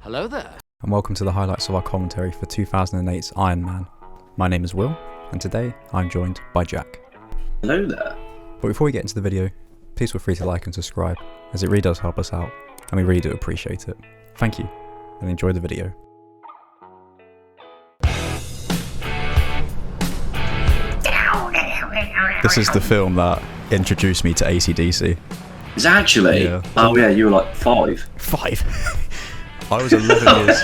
Hello there. And welcome to the highlights of our commentary for 2008's Iron Man. My name is Will, and today I'm joined by Jack. Hello there. But before we get into the video, please feel free to like and subscribe, as it really does help us out, and we really do appreciate it. Thank you, and enjoy the video. This is the film that introduced me to AC/DC. Is it actually? Yeah. Oh yeah, you were like 5. 5? I was 11 years...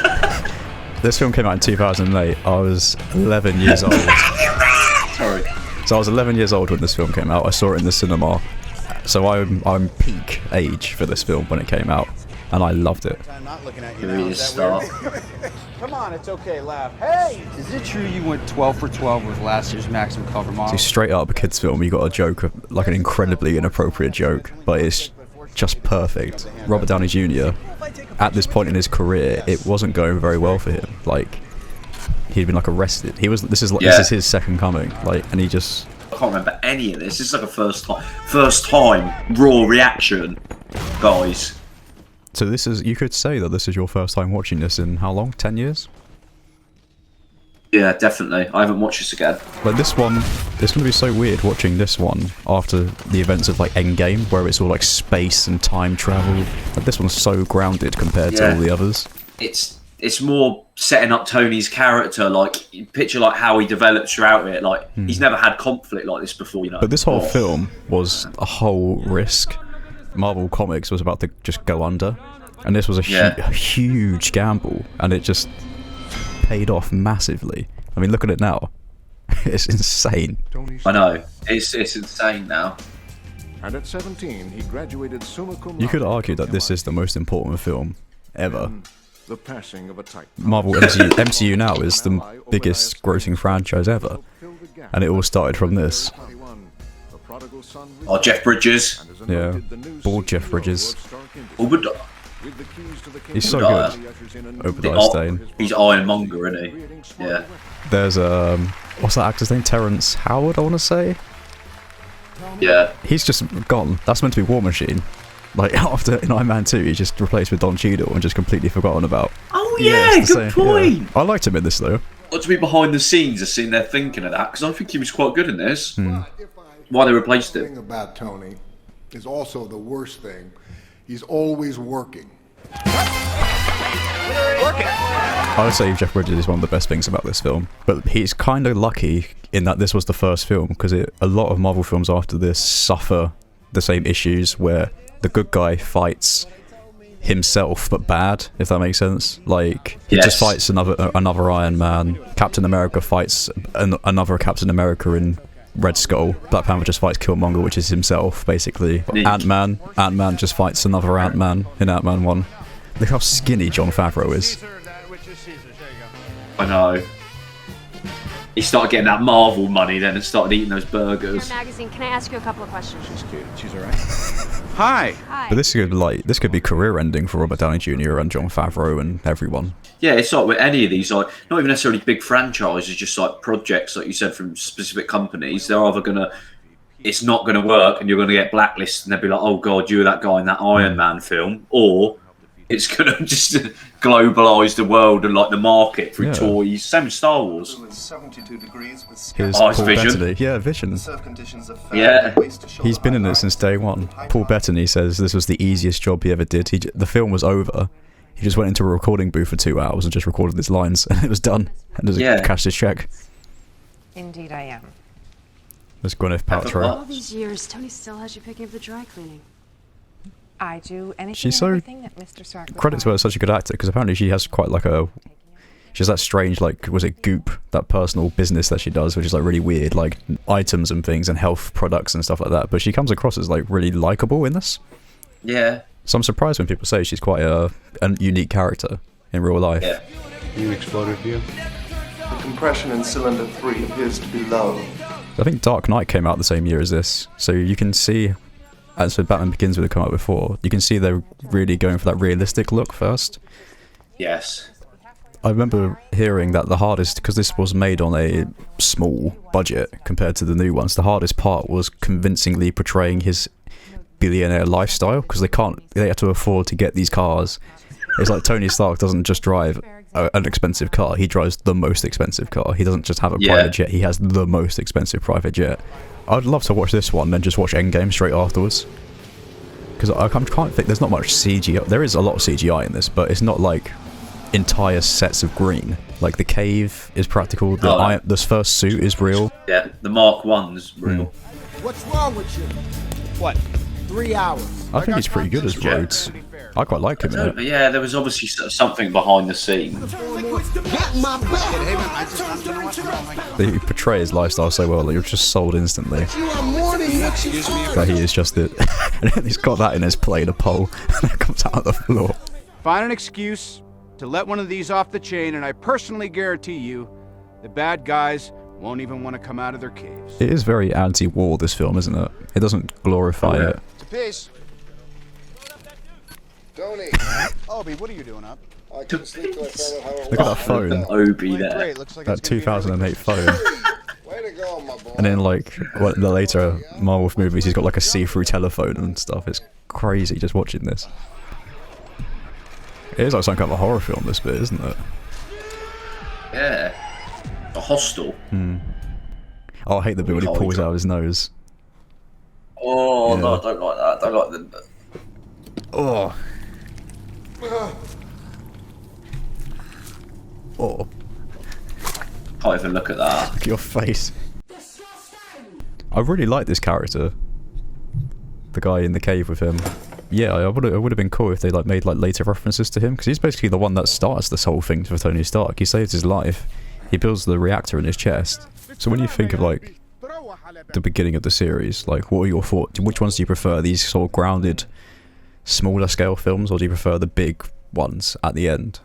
This film came out in 2008. I was 11 years old. Sorry. So I was 11 years old when this film came out. I saw it in the cinema. So I'm peak age for this film when it came out, and I loved it. I'm not looking at you Let now. me Is just that start. weird? Come on, it's okay, laugh. Hey! Is it true you went 12 for 12 with last year's maximum cover model? So straight up a kids film, you got a joke, like an incredibly inappropriate joke, but it's just perfect. Robert Downey Jr. at this point in his career, it wasn't going very well for him. Like, he'd been like arrested. This is his second coming. Like, and he just... I can't remember any of this. This is like a first time raw reaction, guys. So this is, you could say that this is your first time watching this in how long? 10 years? Yeah, definitely. I haven't watched this again. Like this one, it's gonna be so weird watching this one after the events of like Endgame, where it's all like space and time travel. Like this one's so grounded compared to all the others. It's more setting up Tony's character. Like, you picture like how he develops throughout it. Like he's never had conflict like this before, you know. But this whole film was a whole risk. Marvel Comics was about to just go under, and this was a huge gamble, and it just paid off massively. I mean, look at it now. It's insane. I know. It's insane now. And at 17, he graduated summa cum laude. You could argue that this is the most important film ever. The passing of a titan. Marvel MCU now is the biggest grossing franchise ever, and it all started from this. Oh, Jeff Bridges. Yeah, bald Jeff Bridges. Obadiah. He's so good. Obadiah Stane. He's Ironmonger, isn't he? Yeah. There's what's that actor's name? Terrence Howard, I want to say. Yeah. He's just gone. That's meant to be War Machine. Like after in Iron Man 2, he's just replaced with Don Cheadle and just completely forgotten about. Oh yeah, it's the good same, point. Yeah. I liked him in this though. Got to be behind the scenes of sitting there thinking of that, because I think he was quite good in this. Why they replaced The him? thing about Tony is also the worst thing. He's always working. I would say Jeff Bridges is one of the best things about this film, but he's kind of lucky in that this was the first film, because a lot of Marvel films after this suffer the same issues where the good guy fights himself but bad, if that makes sense. Like he just fights another Iron Man. Captain America fights another Captain America in Red Skull. Black Panther just fights Killmonger, which is himself basically. Ant-Man just fights another Ant-Man in Ant-Man 1. Look how skinny Jon Favreau is. I know. He started getting that Marvel money then and started eating those burgers. Magazine, can I ask you a couple of questions? She's cute. She's alright. Hi! Hi. But this could be career ending for Robert Downey Jr. and Jon Favreau and everyone. Yeah, it's like with any of these, like not even necessarily big franchises, just like projects, like you said, from specific companies. They're either it's not gonna work, and you're gonna get blacklisted, and they'll be like, "Oh God, you were that guy in that Iron Man film," or it's gonna just globalise the world and like the market through toys. Same with Star Wars. 72 degrees with Here's it's Paul Vision. Bettany. Yeah, Vision. surf conditions are fair. Yeah. He's been in it since day one. Paul Bettany says this was the easiest job he ever did. The film was over. He just went into a recording booth for 2 hours and just recorded his lines, and it was done. And just cashed his check. Indeed, I am. There's Gwyneth Paltrow. All these years, Tony still has you picking up the dry cleaning. I do anything She's and so everything that Mr. Stark credit to her as such a good actor, because apparently she has quite like she has that strange, like, was it Goop, that personal business that she does, which is like really weird, like items and things and health products and stuff like that. But she comes across as like really likable in this. Yeah. So I'm surprised when people say she's quite a unique character in real life. Yeah. You exploded, you? The compression in cylinder 3 appears to be low. I think Dark Knight came out the same year as this, so you can see, as for Batman Begins would have come out before, you can see they're really going for that realistic look first. Yes. I remember hearing that the hardest, because this was made on a small budget compared to the new ones, the hardest part was convincingly portraying his billionaire lifestyle, because they had to afford to get these cars It's like Tony Stark doesn't just drive an expensive car, he drives the most expensive car. He doesn't just have a private jet, he has the most expensive private jet. I'd love to watch this one, then just watch Endgame straight afterwards. Because I can't think, there's not much CGI. There is a lot of CGI in this, but it's not like entire sets of green. Like the cave is practical, this first suit is real. Yeah, the Mark 1's real. What's wrong with you? What? 3 hours. I think he's pretty good as Rhodes. I quite like him in it. Yeah, there was obviously something behind the scenes. He portrays his lifestyle so well that you're just sold instantly. That he is just it. And then he's got that in his plate, a pole, and that comes out of the floor. Find an excuse to let one of these off the chain, and I personally guarantee you the bad guys won't even want to come out of their caves. It is very anti-war, this film, isn't it? It doesn't glorify it. It's a piece. Tony, Obi, what are you doing up? I couldn't sleep till I found out how it Look at that phone. Obi there. Great. Looks like That it's gonna be 2008 phone. Way to go, my boy. And then, like, the later Marvel movies, he's got like a see-through telephone and stuff. It's crazy just watching this. It is like some kind of a horror film, this bit, isn't it? Yeah. A Hostel. Oh, I hate the bit when he pulls out his nose. Oh, Yeah. no, I don't like that. I don't like the... Oh. Oh. Can't even look at that. Look at your face. I really like this character. The guy in the cave with him. Yeah, it would have been cool if they like made like later references to him, because he's basically the one that starts this whole thing for Tony Stark. He saves his life. He builds the reactor in his chest. So when you think of like the beginning of the series, like what are your thoughts? Which ones do you prefer? These sort of grounded, smaller scale films, or do you prefer the big ones at the end?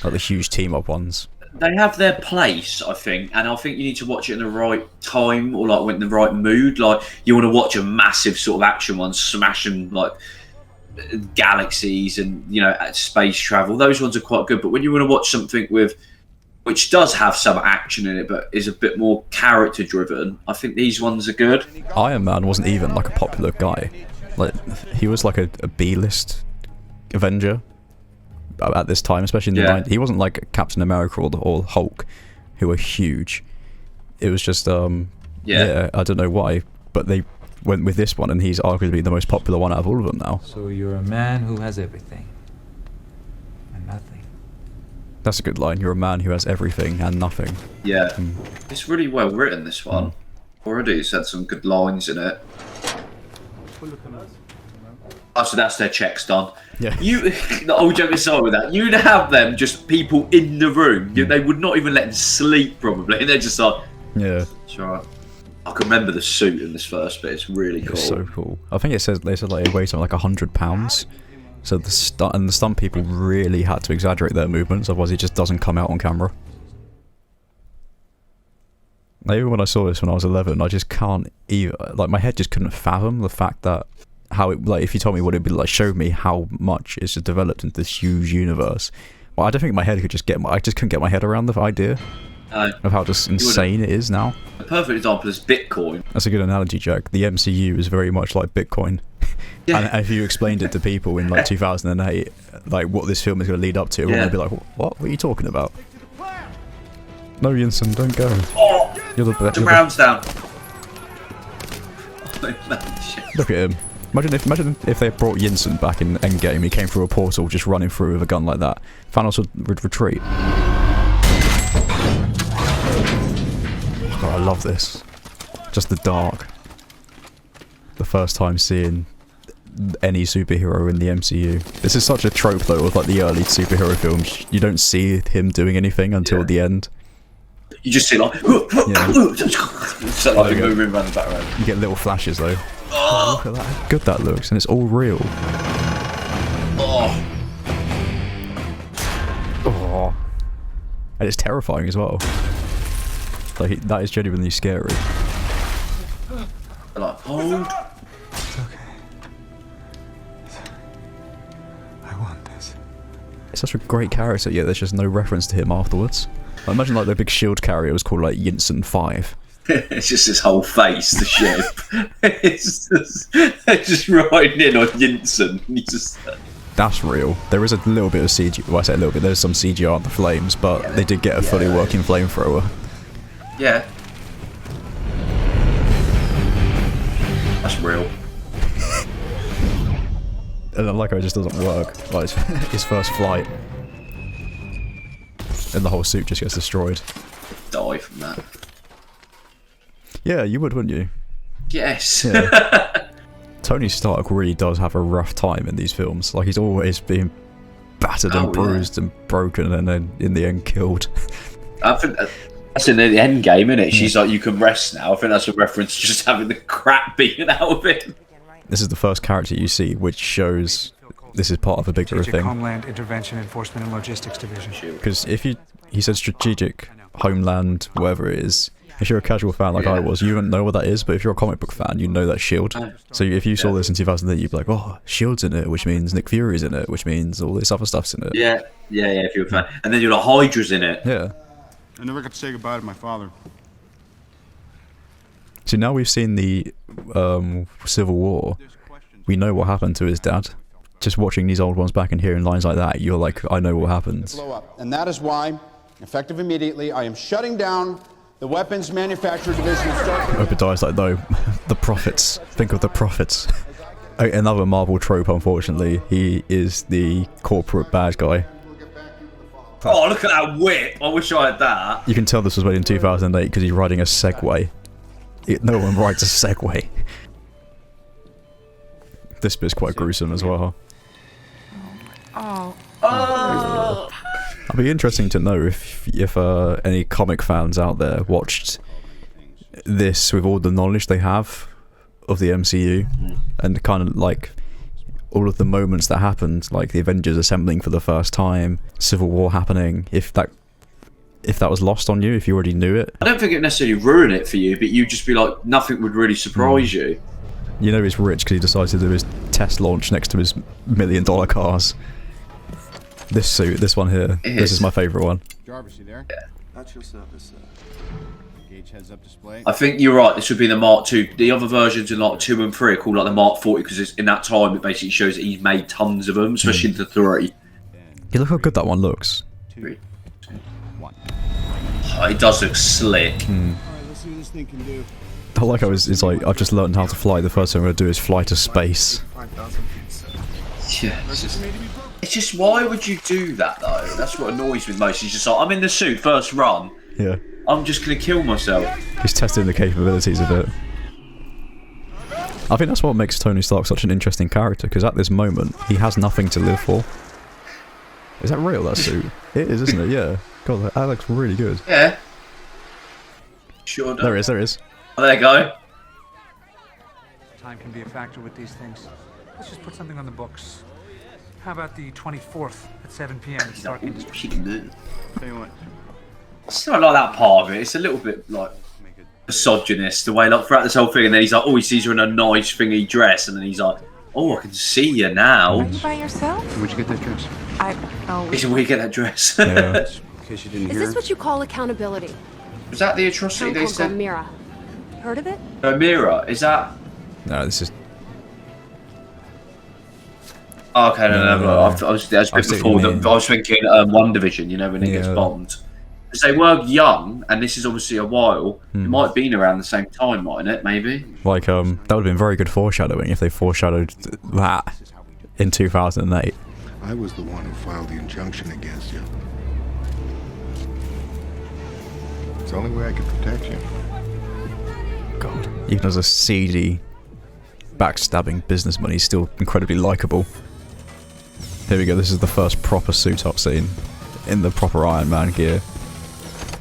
Like the huge team up ones? They have their place, I think, and I think you need to watch it in the right time, or like when in the right mood. Like you want to watch a massive sort of action one, smashing like galaxies and space travel. Those ones are quite good. But when you want to watch something which does have some action in it, but is a bit more character driven, I think these ones are good. Iron Man wasn't even like a popular guy. Like he was like a B-list Avenger at this time, especially in the 90s. He wasn't like Captain America or Hulk, who were huge. It was just yeah, I don't know why, but they went with this one, and he's arguably the most popular one out of all of them now. So you're a man who has everything and nothing. That's a good line. You're a man who has everything and nothing. Yeah, it's really well written, this one. Already it's had some good lines in it. Oh, so that's their checks done. Yeah. The old joke aside with that, you'd have them just people in the room. They would not even let them sleep, probably. They're just like, yeah. It's alright. I can remember the suit in this first bit. It's really cool. It's so cool. I think they said like it weighs something like 100 pounds. So the stunt people really had to exaggerate their movements, otherwise it just doesn't come out on camera. Now, even when I saw this when I was 11, I just can't even, like, my head just couldn't fathom the fact that how it, like, if you told me what it'd be like, showed me how much it's just developed into this huge universe. Well, I don't think my head could just I just couldn't get my head around the idea of how just insane it is now. A perfect example is Bitcoin. That's a good analogy, Jack. The MCU is very much like Bitcoin. Yeah. And if you explained it to people in like 2008, like what this film is going to lead up to, they'd be like, "What? What are you talking about?" No, Jensen, don't go. Oh, you're the best. The rounds down. Look at him. Imagine if they brought Jensen back in Endgame. He came through a portal, just running through with a gun like that. Thanos would retreat. Oh, I love this. Just the dark. The first time seeing any superhero in the MCU. This is such a trope though of like the early superhero films. You don't see him doing anything until the end. You just see like, so like moving around the background. You get little flashes though. Oh, look at that, how good that looks, and it's all real. Oh. Oh. And it's terrifying as well. Like that is genuinely scary. Like, hold. It's okay. I want this. It's such a great character, yet there's just no reference to him afterwards. I imagine like the big shield carrier was called like Jensen 5. It's just his whole face, the ship. It's just riding in on Jensen. That's real. There is a little bit of CG. Well, I say a little bit. There's some CGI on the flames, but they did get a fully working flamethrower. Yeah. That's real. And I like how it just doesn't work. Like his first flight, and the whole suit just gets destroyed. Die from that. Yeah, you would, wouldn't you? Yes. Yeah. Tony Stark really does have a rough time in these films. Like, he's always being battered and bruised and broken, and then in the end killed. I think that's in the end game, isn't it? She's like, you can rest now. I think that's a reference to just having the crap beaten out of him. This is the first character you see, which shows this is part of a bigger thing. Homeland Intervention Enforcement and Logistics Division. Because if he said strategic homeland, whatever it is. If you're a casual fan like I was, you wouldn't know what that is, but if you're a comic book fan, you know that's S.H.I.E.L.D. So if you saw this in 2008, you'd be like, oh, S.H.I.E.L.D.'s in it, which means Nick Fury's in it, which means all this other stuff's in it. Yeah, if you're a fan. And then you're like, Hydra's in it. Yeah. I never got to say goodbye to my father. So now we've seen the Civil War, we know what happened to his dad. Just watching these old ones back and hearing lines like that, you're like, I know what happens. And that is why, effective immediately, I am shutting down the weapons manufacturer division. Obadiah's like, no, the profits. Think of the profits. Another Marvel trope, unfortunately. He is the corporate bad guy. Oh, look at that whip. I wish I had that. You can tell this was made in 2008 because he's riding a Segway. No one rides a Segway. This bit's quite gruesome as well. Oh. It'd be interesting to know if any comic fans out there watched this with all the knowledge they have of the MCU and kind of like all of the moments that happened, like the Avengers assembling for the first time, Civil War happening, if that was lost on you, if you already knew it. I don't think it necessarily ruin it for you, but you'd just be like, nothing would really surprise you. You know he's rich because he decided to do his test launch next to his $1 million cars. This suit, this one here, this is my favourite one. Jarvis, you there? Yeah. That's your service, sir. Gauge heads up display. I think you're right, this would be the Mark II. The other versions in like 2 and 3 are called like the Mark 40 because in that time it basically shows that he's made tons of them, especially the 3. Yeah, look how good that one looks. 3, 2, 1. Oh, it does look slick. Alright, let's see what this thing can do. I like how it's like, I've just learned how to fly, the first thing I'm going to do is fly to space. 5,000 feet, sir. Yeah. It's just, why would you do that though? That's what annoys me most. He's just like, I'm in the suit, first run. Yeah. I'm just going to kill myself. He's testing the capabilities of it. I think that's what makes Tony Stark such an interesting character, because at this moment, he has nothing to live for. Is that real, that suit? It is, isn't it? Yeah. God, that looks really good. Yeah. Sure does. There it is. Oh, there you go. Time can be a factor with these things. Let's just put something on the books. How about the 24th at 7 p.m. at Stark Industries? Tell you what. I still like that part of it. It's a little bit like misogynist, the way like throughout this whole thing, and then he's like, oh, he sees her in a nice thingy dress, and then he's like, oh, I can see you now. Are you by yourself? Where'd you get that dress? He said, where you get that dress? Yeah. In case you didn't Is hear. this what you call accountability? Was that the atrocity they said? Mira. Heard of it? Mira, is that? No, this is... Oh, okay, no. I was before. I was thinking One Division, you know, when he gets bombed. Because they were young, and this is obviously a while. It might have been around the same time, mightn't it? Maybe. Like, that would have been very good foreshadowing if they foreshadowed that in 2008. I was the one who filed the injunction against you. It's the only way I could protect you. God. Even as a seedy, backstabbing businessman, he's still incredibly likable. Here we go, this is the first proper suit-up scene in the proper Iron Man gear.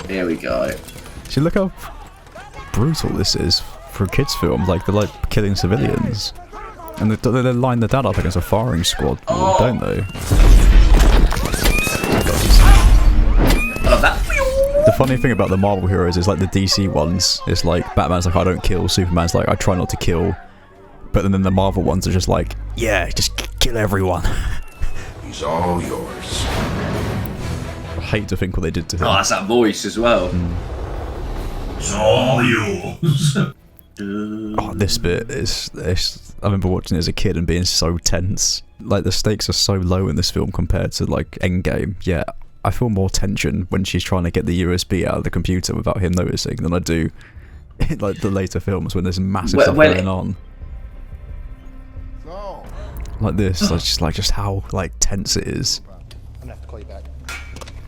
Here we go. See, look how brutal this is for a kids' film. Like, they're like killing civilians. And they line the dad up against a firing squad, don't they? I love that. The funny thing about the Marvel heroes is like the DC ones, it's like Batman's like, I don't kill, Superman's like, I try not to kill. But then the Marvel ones are just like, yeah, just kill everyone. He's all yours. I hate to think what they did to him. Oh, that's that voice as well. It's all yours. Oh, this bit is. I remember watching it as a kid and being so tense. Like, the stakes are so low in this film compared to, like, Endgame. Yeah, I feel more tension when she's trying to get the USB out of the computer without him noticing than I do in, like, the later films when there's massive stuff going on. Like this, just how, like, tense it is. I'm gonna have to call you back.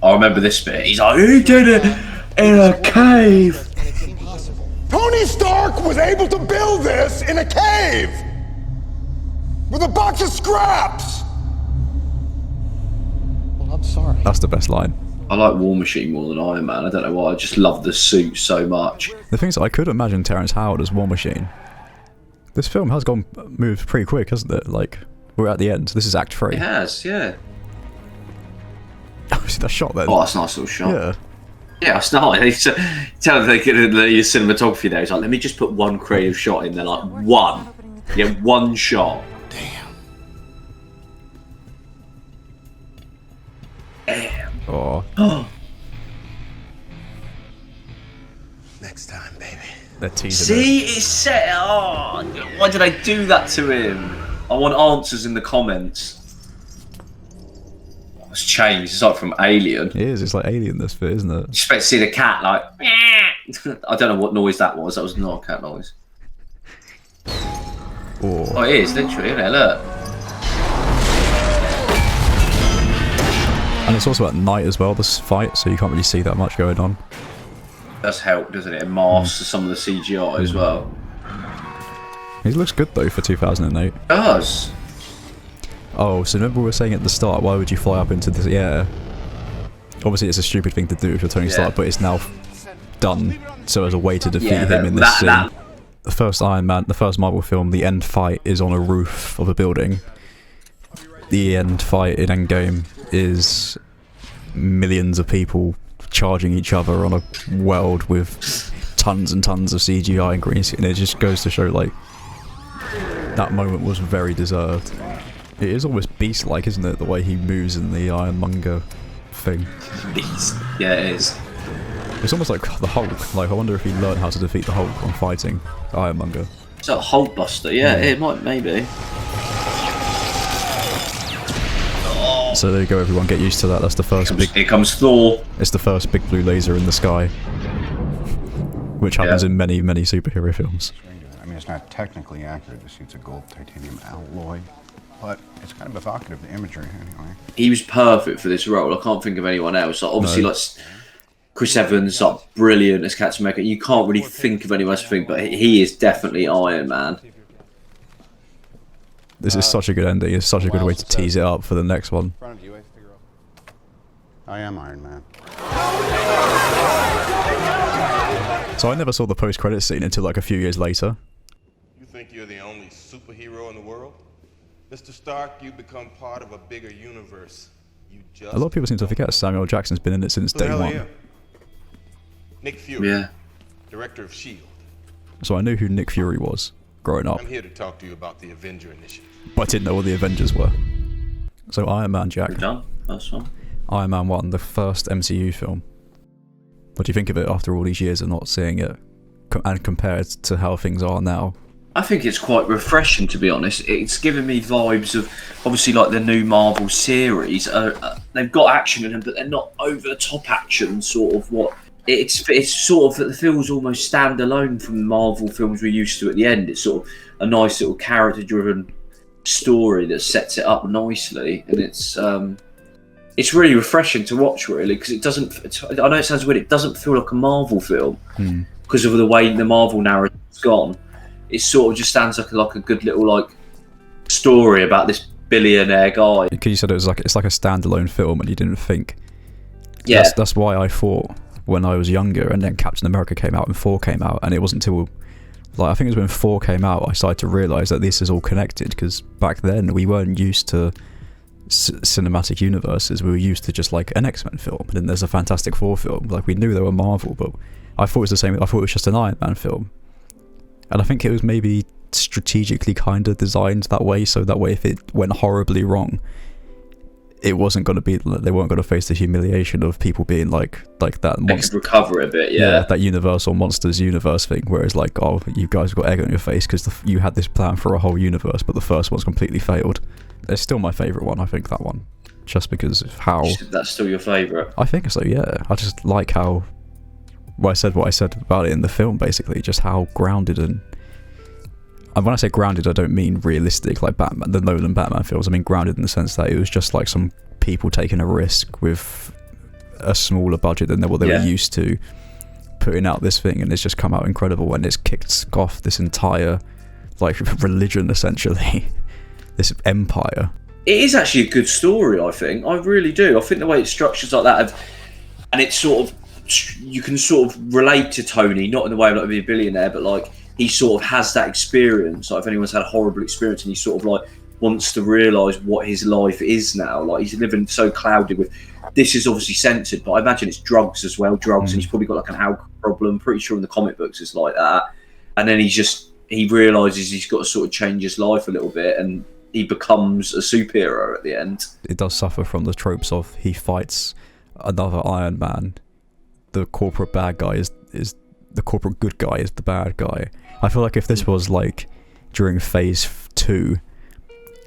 I remember this bit. He's like, he did it in a cave. Tony Stark was able to build this in a cave with a box of scraps. Well, I'm sorry. That's the best line. I like War Machine more than Iron Man. I don't know why. I just love the suit so much. The thing is, I could imagine Terrence Howard as War Machine. This film has moved pretty quick, hasn't it? Like, we're at the end. This is Act 3. It has, yeah. Oh, see that shot then? Oh, that's a nice little shot. Yeah. Yeah, it's nice. Tell them they get the cinematography there. It's like, let me just put one creative shot in there, like one. Yeah, one shot. Damn. Oh. Next time, baby. They're teasing See, it's set. Oh, why did I do that to him? I want answers in the comments. It's changed. It's like from Alien. It is. It's like Alien, this bit, isn't it? You expect to see the cat like. I don't know what noise that was. That was not a cat noise. Oh, it is literally, isn't it? Look. And it's also at night as well, this fight, so you can't really see that much going on. That's helped, doesn't it? It masks some of the CGI as well. He looks good though for 2008. It does. Oh, so remember we were saying at the start, why would you fly up into the air? Obviously it's a stupid thing to do if you're Tony Stark, but it's now done so as a way to defeat him in this scene. The first Iron Man, the first Marvel film, the end fight is on a roof of a building. The end fight in Endgame is millions of people charging each other on a world with tons and tons of CGI and green screen. It just goes to show, like, that moment was very deserved. It is almost beast-like, isn't it, the way he moves in the Ironmonger thing. Beast. Yeah, it is. It's almost like the Hulk. Like, I wonder if he learned how to defeat the Hulk on fighting Ironmonger. It's like a Hulk Buster. Yeah, it might, maybe. So there you go, everyone. Get used to that. That's the first Here comes Thor. It's the first big blue laser in the sky, which happens in many, many superhero films. I mean, it's not technically accurate. The suit's a gold titanium alloy, but it's kind of evocative, the imagery, anyway. He was perfect for this role. I can't think of anyone else. Like, obviously, like Chris Evans, like, brilliant as Captain America. You can't really think of anyone else to think, but he is definitely Iron Man. This is such a good ending. It's such a good way to tease it up for the next one. I am Iron Man. So I never saw the post-credit scene until like a few years later. You think you're the only superhero in the world? Mr. Stark, you become part of a bigger universe. You just A lot of people seem to forget Samuel Jackson's been in it since day one. Nick Fury, director of S.H.I.E.L.D. So I knew who Nick Fury was growing up. I'm here to talk to you about the Avenger Initiative. But I didn't know what the Avengers were. So Iron Man, Jack. We're done. That's one. Iron Man 1, the first MCU film. What do you think of it after all these years of not seeing it, and compared to how things are now? I think it's quite refreshing, to be honest. It's given me vibes of, obviously, like the new Marvel series. They've got action in them, but they're not over-the-top action, sort of what... It's sort of, it feels almost standalone from the Marvel films we're used to at the end. It's sort of a nice little character-driven story that sets it up nicely, and it's really refreshing to watch, really, because it doesn't... I know it sounds weird, it doesn't feel like a Marvel film because of the way the Marvel narrative's gone. It sort of just stands like a good little like story about this billionaire guy. Because you said it's like a standalone film, and you didn't think. Yeah, that's why I thought when I was younger, and then Captain America came out and 4 came out, and it wasn't until like I think it was when 4 came out I started to realise that this is all connected. Because back then we weren't used to cinematic universes. We were used to just like an X-Men film, and then there's a Fantastic Four film. Like we knew they were Marvel, but I thought it was the same. I thought it was just an Iron Man film. And I think it was maybe strategically kind of designed that way, so that way if it went horribly wrong, it wasn't going to be, they weren't going to face the humiliation of people being like that They monster. could recover a bit, yeah. That Universal Monsters universe thing, where it's like, oh, you guys got egg on your face because you had this plan for a whole universe, but the first one's completely failed. It's still my favourite one, I think, that one. Just because of how... That's still your favourite? I think so, yeah. I just like how... Well, I said what I said about it in the film, basically. Just how grounded and when I say grounded, I don't mean realistic, like Batman, the Nolan Batman films. I mean grounded in the sense that it was just like some people taking a risk with a smaller budget than what they were used to, putting out this thing, and it's just come out incredible, and it's kicked off this entire like religion, essentially. This empire. It is actually a good story, I think. I really do. I think the way it's structured like that, and it's sort of, you can sort of relate to Tony, not in the way of like being a billionaire, but like he sort of has that experience. Like if anyone's had a horrible experience and he sort of like wants to realise what his life is now. Like he's living so clouded with, this is obviously censored, but I imagine it's drugs as well, and he's probably got like an alcohol problem. Pretty sure in the comic books it's like that. And then he realises he's got to sort of change his life a little bit, and he becomes a superhero at the end. It does suffer from the tropes of he fights another Iron Man. The corporate bad guy is the corporate good guy is the bad guy. I feel like if this was like during phase 2,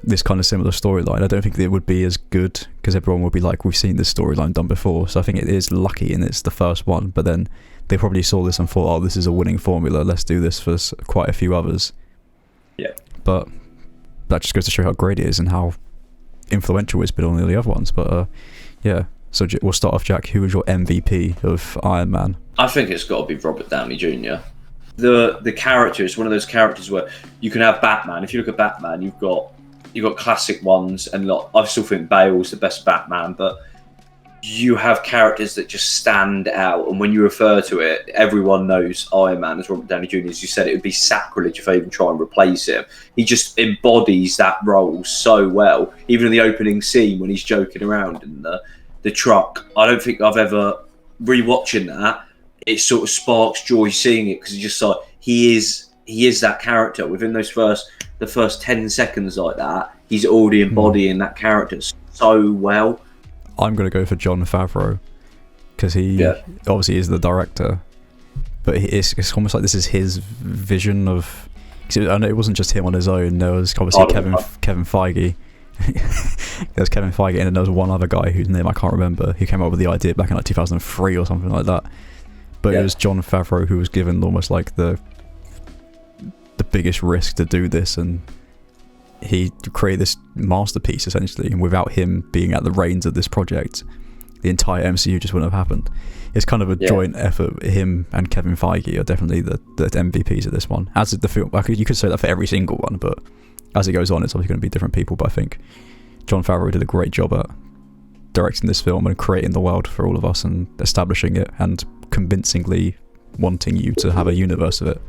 this kind of similar storyline, I don't think it would be as good, because everyone would be like, we've seen this storyline done before. So I think it is lucky and it's the first one, but then they probably saw this and thought, oh, this is a winning formula, let's do this for quite a few others. Yeah. But that just goes to show how great it is and how influential it's been on the other ones. But yeah, so we'll start off, Jack. Who was your MVP of Iron Man? I think it's got to be Robert Downey Jr. The character is one of those characters where you can have Batman. If you look at Batman, you've got classic ones, and like, I still think Bale's the best Batman, but you have characters that just stand out, and when you refer to it, everyone knows Iron Man as Robert Downey Jr. As you said, it would be sacrilege if they even try and replace him. He just embodies that role so well. Even in the opening scene when he's joking around in the truck, I don't think I've ever, rewatching that, it sort of sparks joy seeing it, because it's just like he is that character. Within the first 10 seconds like that, he's already embodying that character so well. I'm going to go for Jon Favreau, because he obviously is the director, but it's almost like this is his vision of, I know it wasn't just him on his own. There was obviously Kevin Feige. There's Kevin Feige, and then there was one other guy whose name I can't remember, who came up with the idea back in like 2003 or something like that. But it was Jon Favreau who was given almost like the biggest risk to do this, and he created this masterpiece essentially, and without him being at the reins of this project, the entire MCU just wouldn't have happened. It's kind of a joint effort. Him and Kevin Feige are definitely the MVPs of this one, as is the film. You could say that for every single one, but as it goes on, it's obviously going to be different people. But I think Jon Favreau did a great job at directing this film and creating the world for all of us and establishing it and convincingly wanting you to have a universe of it.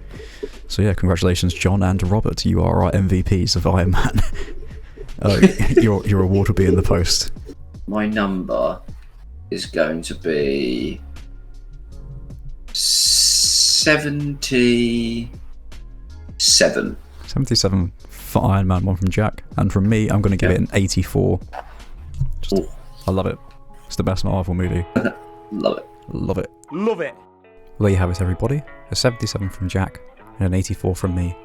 So yeah, congratulations, John and Robert. You are our MVPs of Iron Man. Your award will be in the post. My number is going to be 77. 77 for Iron Man, one from Jack, and from me, I'm going to give it an 84. I love it. It's the best Marvel movie. Love it. Love it. Love it. Well, there you have it, everybody. A 77 from Jack and an 84 from me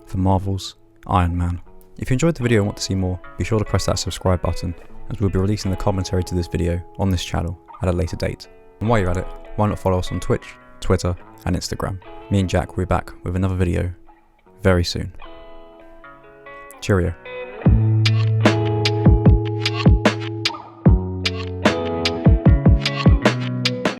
for Marvel's Iron Man. If you enjoyed the video and want to see more, be sure to press that subscribe button, as we'll be releasing the commentary to this video on this channel at a later date. And while you're at it, why not follow us on Twitch, Twitter and Instagram. Me and Jack will be back with another video very soon. Cheerio.